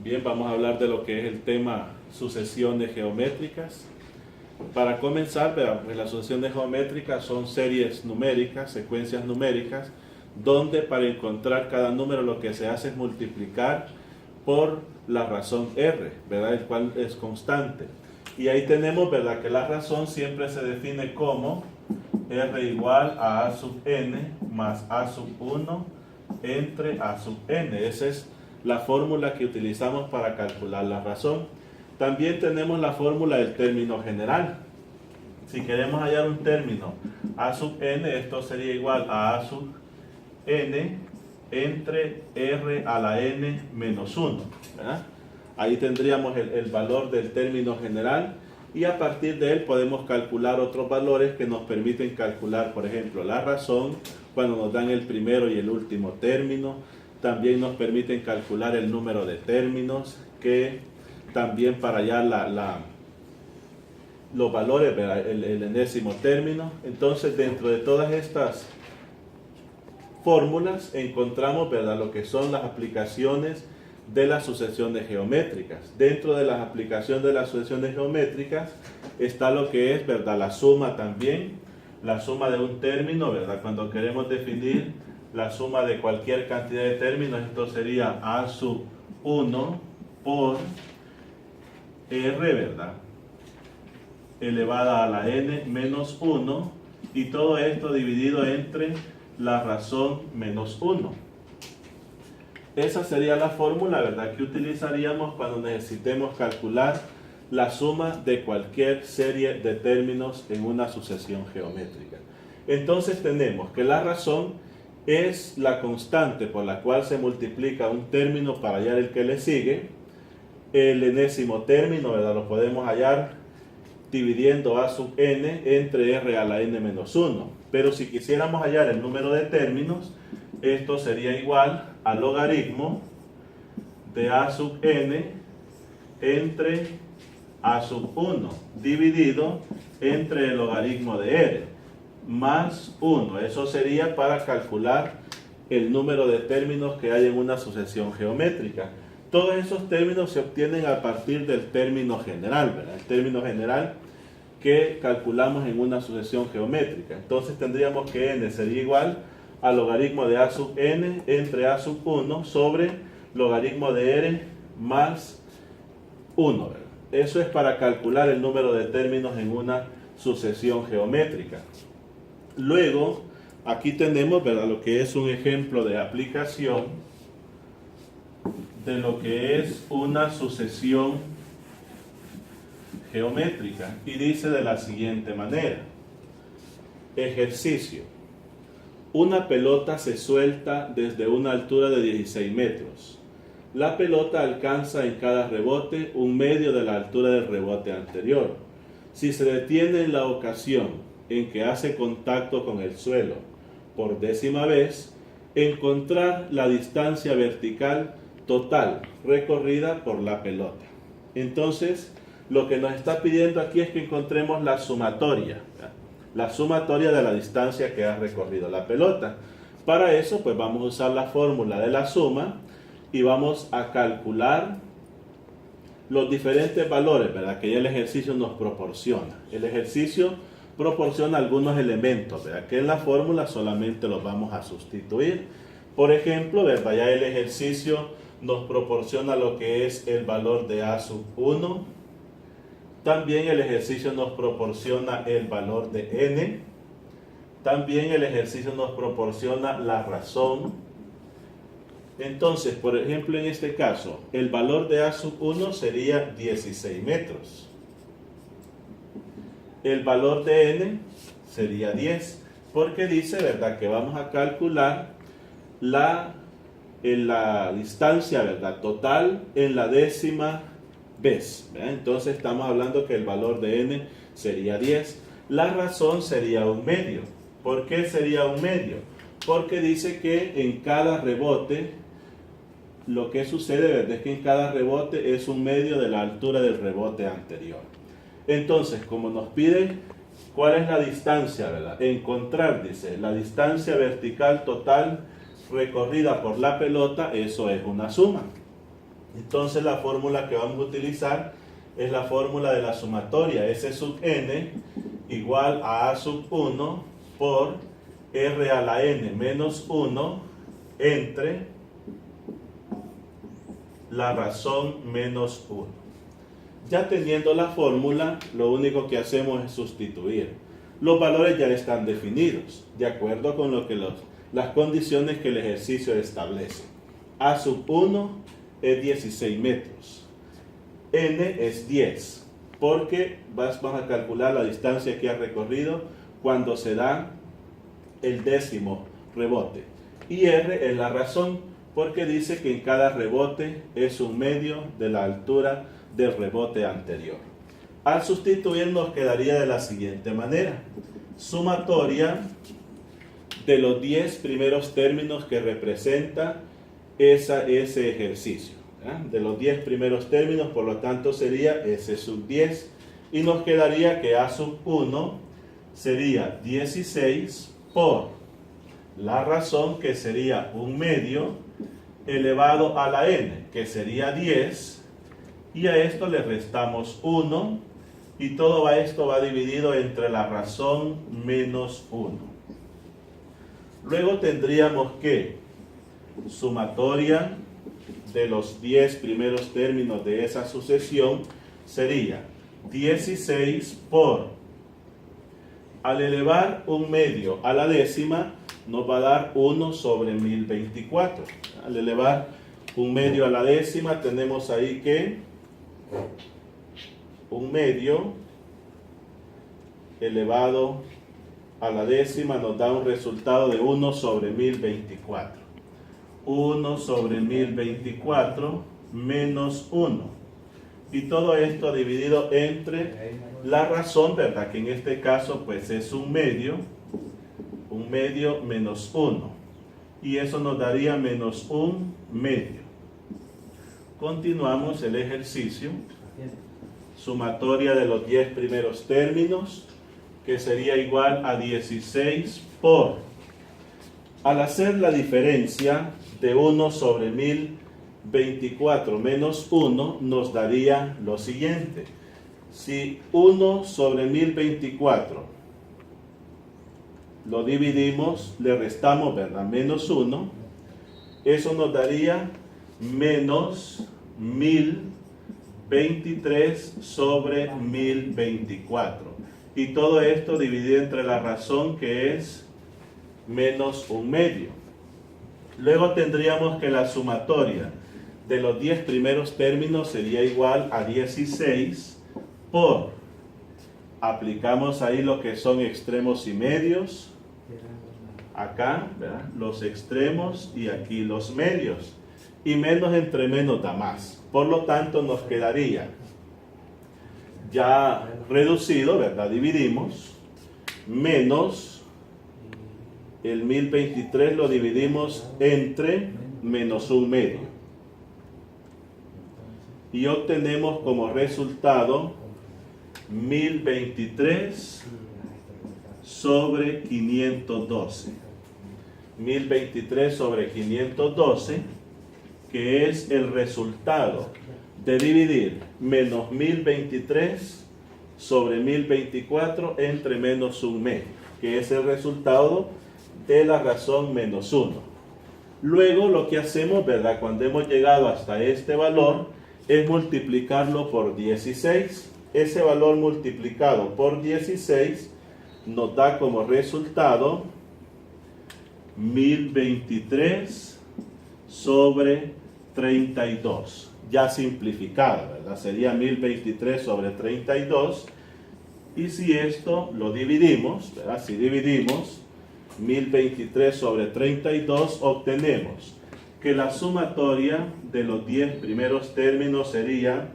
Bien, vamos a hablar de lo que es el tema sucesiones geométricas. Para comenzar, pues las sucesiones geométricas son series numéricas, secuencias numéricas, donde para encontrar cada número lo que se hace es multiplicar por la razón r, ¿verdad? El cual es constante. Y ahí tenemos, ¿verdad?, que la razón siempre se define como r igual a sub n más a sub 1 entre a sub n. Esa es la fórmula que utilizamos para calcular la razón. También tenemos la fórmula del término general. Si queremos hallar un término a sub n, esto sería igual a sub n entre r a la n menos 1, ¿verdad? Ahí tendríamos el valor del término general y a partir de él podemos calcular otros valores que nos permiten calcular, por ejemplo, la razón cuando nos dan el primero y el último término. También nos permiten calcular el número de términos, que también para hallar los valores, ¿verdad?, el enésimo término. Entonces, dentro de todas estas fórmulas encontramos, ¿verdad?, lo que son las aplicaciones de las sucesiones geométricas. Dentro de las aplicaciones de las sucesiones geométricas está lo que es, ¿verdad?, la suma también, la suma de un término, ¿verdad? Cuando queremos definir la suma de cualquier cantidad de términos, esto sería a sub 1 por r, ¿verdad?, elevada a la n menos 1, y todo esto dividido entre la razón menos 1. Esa sería la fórmula, ¿verdad?, que utilizaríamos cuando necesitemos calcular la suma de cualquier serie de términos en una sucesión geométrica. Entonces tenemos que la razón es la constante por la cual se multiplica un término para hallar el que le sigue. El enésimo término, ¿verdad?, lo podemos hallar dividiendo a sub n entre r a la n menos 1. Pero si quisiéramos hallar el número de términos, esto sería igual al logaritmo de a sub n entre a sub 1 dividido entre el logaritmo de r más 1. Eso sería para calcular el número de términos que hay en una sucesión geométrica. Todos esos términos se obtienen a partir del término general, ¿verdad? El término general que calculamos en una sucesión geométrica. Entonces tendríamos que n sería igual al logaritmo de a sub n entre a sub 1 sobre logaritmo de r más 1, ¿verdad? Eso es para calcular el número de términos en una sucesión geométrica. Luego, aquí tenemos, ¿verdad?, lo que es un ejemplo de aplicación de lo que es una sucesión geométrica. Y dice de la siguiente manera: ejercicio. Una pelota se suelta desde una altura de 16 metros. La pelota alcanza en cada rebote un medio de la altura del rebote anterior. Si se detiene en la ocasión en que hace contacto con el suelo por 10ª vez, encontrar la distancia vertical total recorrida por la pelota. Entonces, lo que nos está pidiendo aquí es que encontremos la sumatoria, ¿verdad?, la sumatoria de la distancia que ha recorrido la pelota. Para eso, pues vamos a usar la fórmula de la suma y vamos a calcular los diferentes valores, ¿verdad?, que ya el ejercicio nos proporciona. El ejercicio proporciona algunos elementos, ¿verdad?, que en la fórmula solamente los vamos a sustituir. Por ejemplo, ¿verdad?, ya el ejercicio nos proporciona lo que es el valor de a sub 1. También el ejercicio nos proporciona el valor de n. También el ejercicio nos proporciona la razón. Entonces, por ejemplo, en este caso, el valor de a sub 1 sería 16 metros. El valor de n sería 10, porque dice, ¿verdad?, que vamos a calcular la distancia, ¿verdad?, total en la 10ª vez, ¿verdad? Entonces estamos hablando que el valor de n sería 10. La razón sería un medio. ¿Por qué sería un medio? Porque dice que en cada rebote, lo que sucede, ¿verdad?, es que en cada rebote es un medio de la altura del rebote anterior. Entonces, como nos pide cuál es la distancia, ¿verdad?, encontrar, dice, la distancia vertical total recorrida por la pelota, eso es una suma. Entonces la fórmula que vamos a utilizar es la fórmula de la sumatoria. S sub n igual a sub 1 por r a la n menos 1 entre la razón menos 1. Ya teniendo la fórmula, lo único que hacemos es sustituir. Los valores ya están definidos, de acuerdo con lo que las condiciones que el ejercicio establece. A sub 1 es 16 metros. N es 10, porque vamos a calcular la distancia que ha recorrido cuando se da el décimo rebote. Y R es la razón, porque dice que en cada rebote es un medio de la altura del rebote anterior. Al sustituir nos quedaría de la siguiente manera. Sumatoria de los 10 primeros términos que representa ese ejercicio. De los 10 primeros términos, por lo tanto sería S sub 10. Y nos quedaría que A sub 1 sería 16 por la razón, que sería un medio, elevado a la n, que sería 10. Y a esto le restamos 1. Y todo esto va dividido entre la razón menos 1. Luego tendríamos que sumatoria de los 10 primeros términos de esa sucesión sería 16 por, al elevar un medio a la décima, nos va a dar 1 sobre 1024. Al elevar un medio a la décima, tenemos ahí que un medio elevado a la décima nos da un resultado de 1 sobre 1024. 1 sobre 1024 menos 1. Y todo esto dividido entre la razón, ¿verdad? Que en este caso pues es un medio menos 1. Y eso nos daría menos un medio. Continuamos el ejercicio. Sumatoria de los 10 primeros términos, que sería igual a 16 por, al hacer la diferencia de 1 sobre 1024 menos 1, nos daría lo siguiente. Si 1 sobre 1024 lo dividimos, le restamos, ¿verdad?, menos 1, eso nos daría menos 1023 sobre 1024. Y todo esto dividido entre la razón, que es menos un medio. Luego tendríamos que la sumatoria de los 10 primeros términos sería igual a 16 por, aplicamos ahí lo que son extremos y medios, acá, ¿verdad?, los extremos, y aquí los medios, y menos entre menos da más. Por lo tanto nos quedaría ya reducido, ¿verdad?, dividimos, menos el 1023 lo dividimos entre menos un medio. Y obtenemos como resultado 1023 sobre 512. 1023 sobre 512, que es el resultado de dividir menos 1023 sobre 1024 entre menos un medio, que es el resultado de la razón menos 1. Luego lo que hacemos, ¿verdad?, cuando hemos llegado hasta este valor, es multiplicarlo por 16. Ese valor multiplicado por 16 nos da como resultado 1023 sobre 32. Ya simplificada, ¿verdad? Sería 1023 sobre 32. Y si esto lo dividimos, ¿verdad?, si dividimos 1023 sobre 32, obtenemos que la sumatoria de los 10 primeros términos sería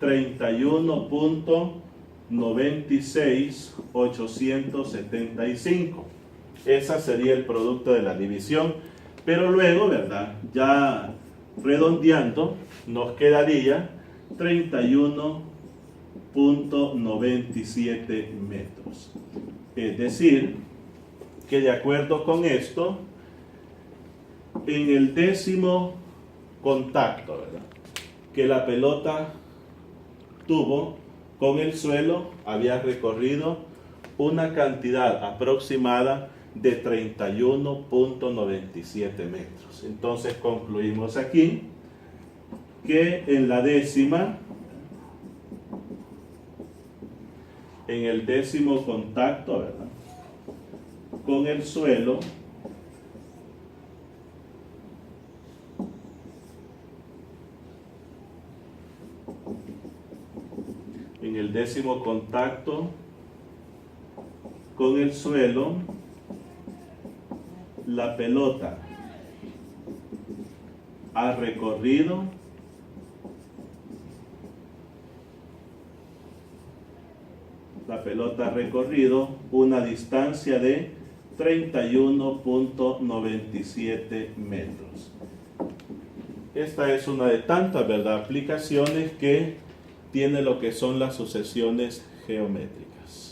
31.96875. Esa sería el producto de la división. Pero luego, ¿verdad?, ya redondeando, nos quedaría 31.97 metros. Es decir, que de acuerdo con esto, en el décimo contacto, ¿verdad?, que la pelota tuvo con el suelo, había recorrido una cantidad aproximada de 31.97 metros. Entonces concluimos aquí que en la décima, en el décimo contacto, ¿verdad?, con el suelo, en el décimo contacto con el suelo, la pelota ha recorrido una distancia de 31.97 metros. Esta es una de tantas, ¿verdad?, aplicaciones que tiene lo que son las sucesiones geométricas.